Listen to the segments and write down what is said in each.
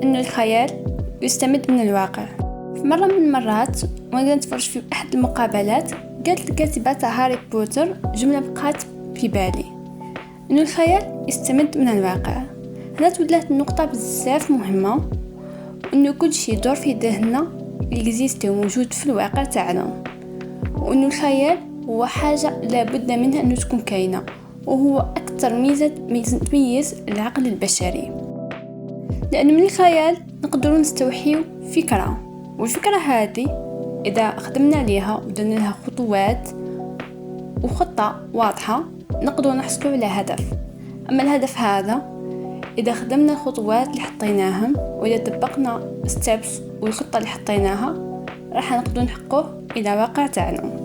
أنه الخيال يستمد من الواقع. في مرة من المرات وأنا نتفرج في أحد المقابلات قالت الكاتبة هاري بوتر جملة بقات في بالي، أنه الخيال يستمد من الواقع. هنا تولات النقطة بزاف مهمة، وأنه كل شيء يدور في ذهننا يكزيستي وموجود في الواقع تاعنا، وأنه الخيال هو حاجة لابد منها أنه تكون كاينة، وهو أكثر ميزة تميز العقل البشري، لأن من الخيال نقدر نستوحيو فكرة، والفكرة هذه إذا خدمنا عليها ودرنا لها خطوات وخطة واضحة نقدر نحصل على هدف. أما الهدف هذا إذا خدمنا الخطوات اللي حطيناهم وإذا طبقنا ستيبس والخطة اللي حطيناها راح نقدر نحققه إلى واقع تاعنا.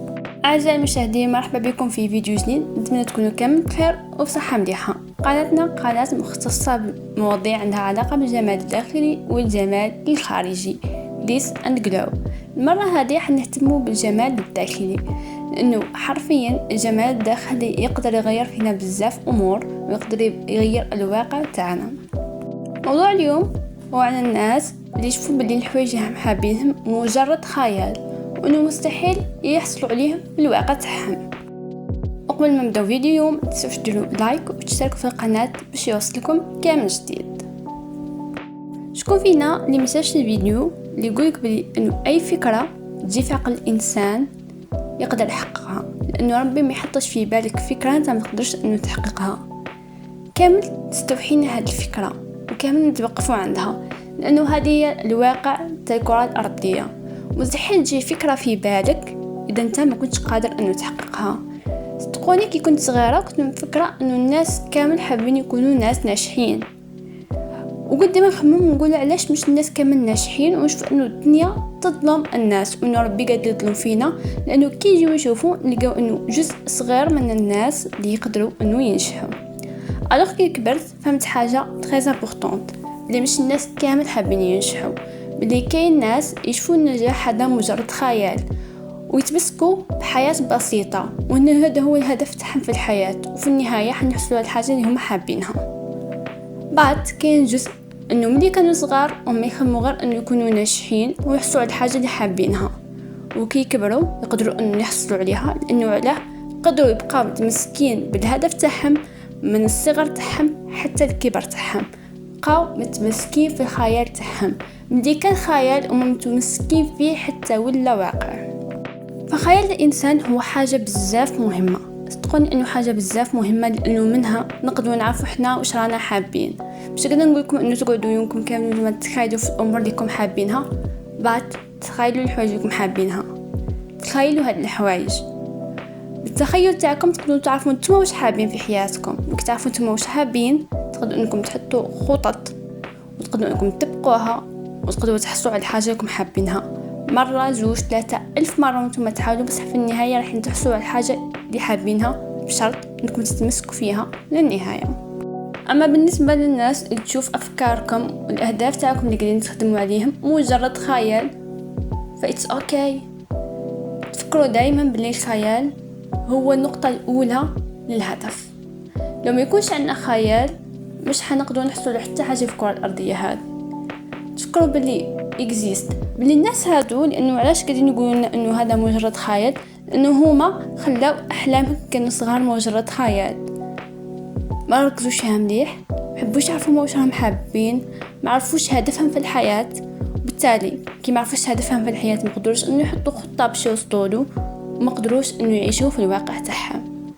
أعزائي المشاهدين، مرحبا بكم في فيديو جديد، نتمنى تكونوا كامل بخير وبصحة مليحة. قناتنا قناة مختصة بمواضيع عندها علاقة بالجمال الداخلي والجمال الخارجي This and Glow. المرة هذه حنهتموا بالجمال الداخلي، لأنه حرفيا الجمال الداخلي يقدر يغير فينا بزاف أمور ويقدر يغير الواقع تاعنا. موضوع اليوم هو عن الناس اللي يشوفوا باللي الحوايج هم حابينهم مجرد خيال، وأنه مستحيل يحصلوا عليهم بالواقع تاعهم. وقبل ما نبداو فيديو اليوم متنسوش ديروا لايك وتشتركوا في القناة باش يوصلكم كامل جديد. شكون فينا اللي مشافش الفيديو اللي يقولك بلي انه اي فكره تجي في عقل الانسان يقدر يحققها، لانه ربي ما يحطش في بالك فكره انت ما تقدرش انه تحققها. كامل تستوحينا هذه الفكره وكامل نتوقفوا عندها، لانه هذه هي الواقع تاع الكره الارضيه. مستحيل تجي فكره في بالك اذا انت ما كنتش قادر انه تحققها. صدقوني كي كنت صغيره كنت مفكره انه الناس كامل حابين يكونوا ناس ناجحين، وقد ما نخمم نقول علاش مش الناس كامل ناجحين، ونشوف انه الدنيا تظلم الناس وانه ربي قاعد يظلم فينا، لانه كي يجيو يشوفوا نلقاو انه جزء صغير من الناس اللي يقدروا انه ينجحوا. الوغ كي كبرت فهمت حاجه تري امبورطونط، اللي مش الناس كامل حابين ينجحوا، بلي كاين ناس يشوفوا النجاح هذا مجرد خيال ويتمسكوا بحياه بسيطه، وانه هذا هو الهدف تاعهم في الحياه، وفي النهايه حنحصلوا على الحاجه اللي هم حابينها. بعد كاين جزء انه ملي كانوا صغار هم يخموا غير انه يكونوا ناجحين ويحصلوا على الحاجه اللي حابينها، وكي يكبروا يقدروا انه يحصلوا عليها، لانه علاه قدروا يبقاو متمسكين بالهدف تاعهم من الصغر تاعهم حتى الكبر تاعهم، بقاو متمسكين في الخيال تاعهم، ملي كان خيال وهم متمسكين فيه حتى ولا واقع. فخيال الانسان هو حاجه بزاف مهمه، صدقوني انه حاجه بزاف مهمه، لانه منها نقدروا نعرفوا حنا واش رانا حابين. مش قادره نقول لكم انه تقعدوا يومكم كامل ما تتخيلوا في الامور اللي راكم حابينها، بعد تخيلوا الحوايج اللي راكم حابينها، تخيلوا هاد الحوايج بالتخيل تاعكم تقدروا تعرفوا نتوما واش حابين في حياتكم. وكي تعرفوا نتوما واش حابين تقدروا انكم تحطوا خطط وتقدروا انكم تطبقوها وتقدروا تحصلوا على الحاجه اللي راكم حابينها مرة 2 3 ألف مرة وانتم تحاولوا، بس في النهاية راح تحصلوا على الحاجة اللي حابينها بشرط انكم تتمسكوا فيها للنهاية. اما بالنسبة للناس اللي تشوف افكاركم والاهداف تاعكم اللي قاعدين تخدموا عليهم مجرد خيال، فايتس اوكي. تفكروا دايما باللي الخيال هو النقطة الاولى للهدف. لو ما يكونش عندنا خيال مش حنقدر نحصلوا حتى حاجة في الكرة الارضية هذه. تفكروا باللي اكزيست باللي الناس هادو، لانه علاش قاعدين يقولوا لنا انه هذا مجرد خيال، لانه هما خلاو احلامهم كانوا صغار مجرد خيال، ما ركزوش فيها مليح، ما حبوش يعرفوا واش راهم حابين، ما عرفوش هدفهم في الحياه، وبالتالي كي ما عرفوش هدفهم في الحياه ما قدروش انه يحطوا خطه باش يوصلوا له، وما قدروش انه يعيشوا في الواقع تاعهم.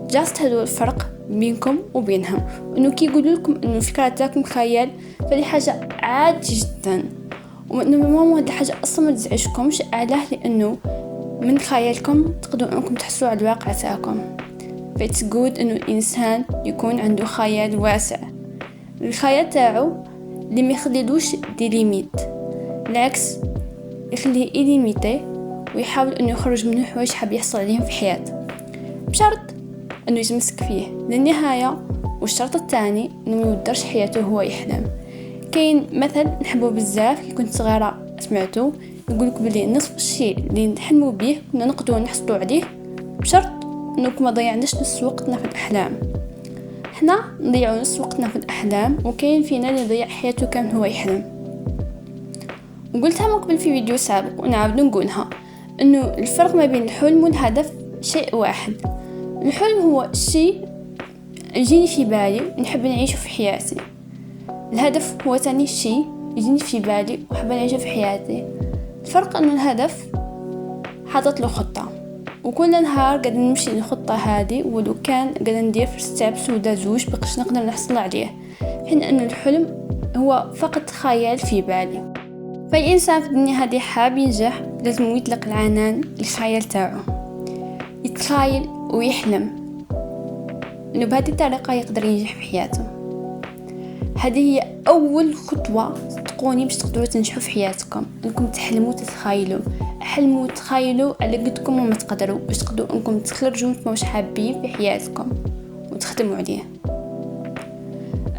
جاست هذا الفرق بينكم وبينهم، انه كي يقولوا لكم انه الفكره تاعكم خيال فدي حاجه عادي جدا، وانه هاد الحاجه اصلا ما تزعجكمش، علاه لانه من خيالكم تقدروا انكم تحصلوا على الواقع تاعكم. فإتس جود انه الانسان يكون عنده خيال واسع، الخيال تاعو اللي ما يخليلوش دي ليميت، بالعكس يخليه إليميتي ويحاول انه يخرج منه حوايج حاب يحصل عليهم في حياته، بشرط انه يتمسك فيه للنهايه. والشرط الثاني انه ما يودرش حياته هو يحلم. كاين مثل نحبه بزاف كي كنت صغيره سمعته يقولك بلي نصف الشيء اللي نحلموا به كنا نقدروا نحصلوا عليه بشرط انكم ما ضيعناش نص وقتنا في الاحلام. حنا نضيعوا نص وقتنا في الاحلام، وكاين فينا اللي يضيع حياته كامل هو يحلم. وقلتها من قبل في فيديو سابق ونعاود نقولها، انه الفرق ما بين الحلم والهدف شيء واحد. الحلم هو شيء يجيني في بالي نحب نعيشه في حياتي، الهدف هو تاني شيء يجيني في بالي وحب نعيشه في حياتي. الفرق انه الهدف حاطط له خطة، وكل نهار قاعد نمشي للخطة هذه، ولو كان قاعد ندير في ستابس ودا زوج باش نقدر نحصل عليه، حين أن الحلم هو فقط خيال في بالي. فالإنسان في الدنيا هذه حاب ينجح لازم يطلق العنان الخيال تاعو، يتخيل ويحلم انه بهذه الطريقة يقدر ينجح في حياته. هذه هي أول خطوة صدقوني باش تقدروا تنجحوا في حياتكم، انكم تحلموا وتتخيلوا. احلموا وتخيلوا على قدكم وما تقدروا، باش تقدروا انكم تخرجوا نتوما واش حابين في حياتكم وتخدموا عليه.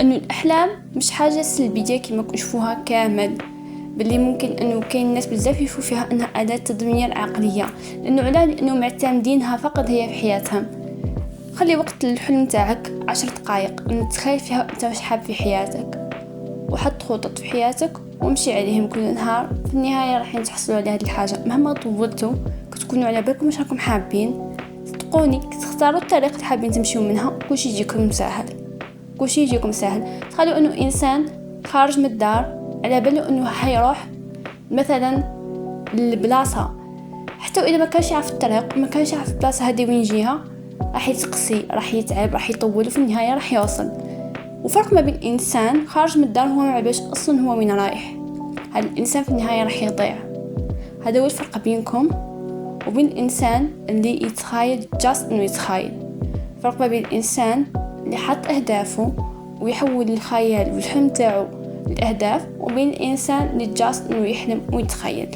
انه الاحلام مش حاجه سلبيه كما كنشوفوها كامل، باللي ممكن انه كاين الناس بزاف يشوفوا فيها انها اداه تدمير العقليه، لانه علاش؟ لانه معتمدينها فقط هي في حياتهم. خلي وقت للحلم تاعك 10 دقائق انه تخيل فيها انت واش حاب في حياتك، وحط خطط في حياتك وامشي عليهم كل نهار. في النهايه راح تحصلوا على هذه الحاجه. مهما طولتوا كتكونوا على بالكم واش راكم حابين، صدقوني تختاروا الطريق اللي حابين تمشيو منها كلشي يجيكم ساهل، كلشي يجيكم ساهل. تخيلوا انه انسان خارج من الدار على باله انه حيروح مثلا للبلاصه، حتى اذا ما كانش يعرف الطريق، ما كانش يعرف البلاصه هذه وين جهه، راح يتقسي، راح يتعب، راح يطول، وفي النهايه راح يوصل. وفرق ما بين انسان خارج من الدار هو ما عرفش اصلا هو وين رايح، هذا الانسان في النهايه راح يضيع. هذا هو الفرق بينكم وبين الانسان اللي يتخيل جاست انه يتخيل. فرق ما بين الانسان اللي حط اهدافه ويحول الخيال والحلم تاعو للاهداف، وبين الانسان اللي جاست انه يحلم ويتخيل.